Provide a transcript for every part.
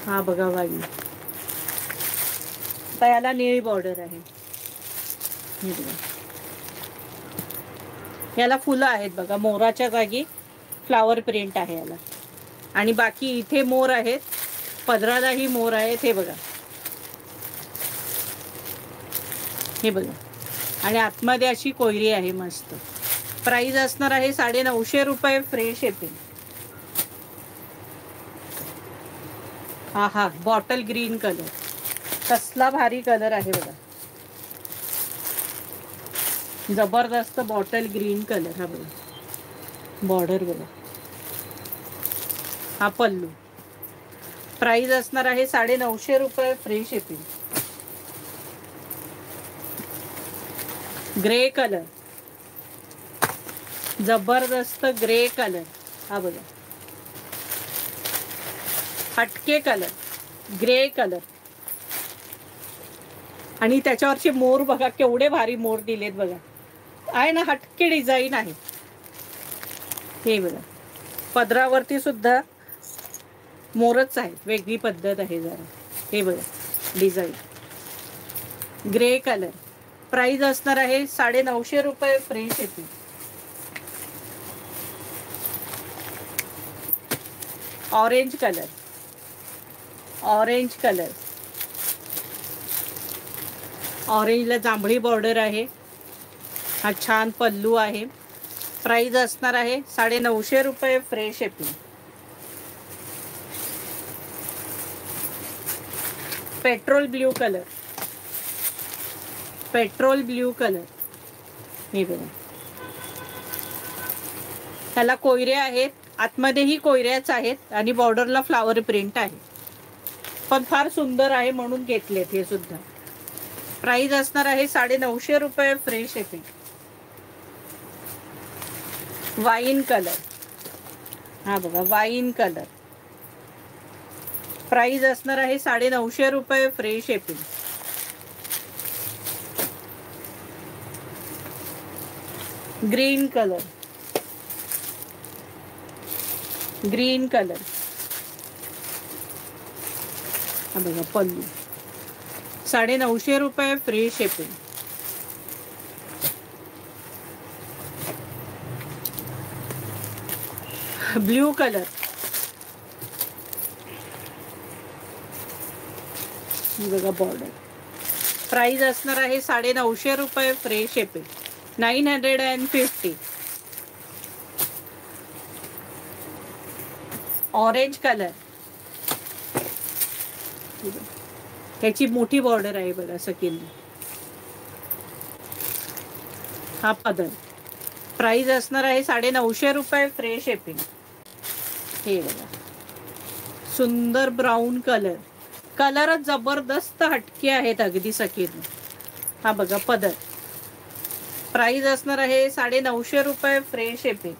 हा बघा वाईन. आता याला निळी बॉर्डर आहे. हे बघा. याला फुलं आहेत बघा, मोराच्या जागी फ्लावर प्रिंट आहे याला. आणि बाकी इथे मोर आहेत, पदरालाही मोर आहेत. हे बघा, हे बघा. आणि आतमध्ये अशी कोयरी आहे मस्त. प्राइस असणार आहे 950 रुपये, फ्री शिपिंग. हा हा, बॉटल ग्रीन कलर, कसला भारी कलर आहे बघा, जबरदस्त बॉटल ग्रीन कलर. हा बघा, बॉर्डर बघा. हा पल्लू. प्राइस असणार आहे 950 रुपये, फ्री शिपिंग. ग्रे कलर, जबरदस्त ग्रे कलर. हा बघा, हटके कलर, ग्रे कलर. आणि त्याच्यावरचे मोर बघा, केवढे भारी मोर दिलेत बघा. आहे ना, हटके डिझाईन आहे. हे बघा, पदरावरती सुद्धा मोरच आहे, वेगळी पद्धत आहे जरा. हे बघा डिझाईन, ग्रे कलर. प्राइस असणार आहे 950 रुपये, free shipping. Orange colour, orange colour. ऑरेंजला जांभळी बॉर्डर आहे. हा छान पल्लू आहे. प्राइस असणार आहे 950 रुपये, free shipping. Petrol blue colour, petrol blue colour. हे बघा, ह्याला कोयऱ्या आहेत, आतमध्येही कोयऱ्याच आहेत आणि बॉर्डरला फ्लावर प्रिंट आहे. पण फार सुंदर आहे म्हणून घेतलेत हे सुद्धा. प्राइस असणार आहे 950 रुपये, फ्री शिपिंग. Wine colour. हा बघा, वाईन कलर. प्राइस असणार आहे 950 रुपये, free shipping. Green colour, green colour. हा बघा पल्लू, 950 रुपये, फ्री शिपिंग. Blue colour. ही बघा बॉर्डर. प्राइस असणार आहे 950 रुपये, फ्री शिपिंग. 950. Orange colour. ह्याची मोठी बॉर्डर आहे बघा, सकिन. हा पदर. प्राइस असणार आहे 950 रुपये, फ्री शिपिंग. हे बघा, सुंदर ब्राऊन कलर. कलरच जबरदस्त हटके आहेत अगदी सकिन. हा बघा पदर. प्राइस असणार आहे 950 रुपये, फ्री शिपिंग.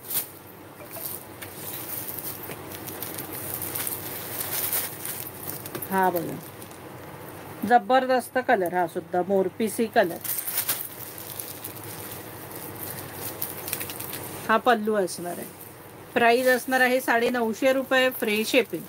हा बघा, जबरदस्त कलर. हा सुद्धा मोरपिसी कलर. हा पल्लू असणार आहे. प्राइस असणार आहे 950 रुपये, फ्री शिपिंग.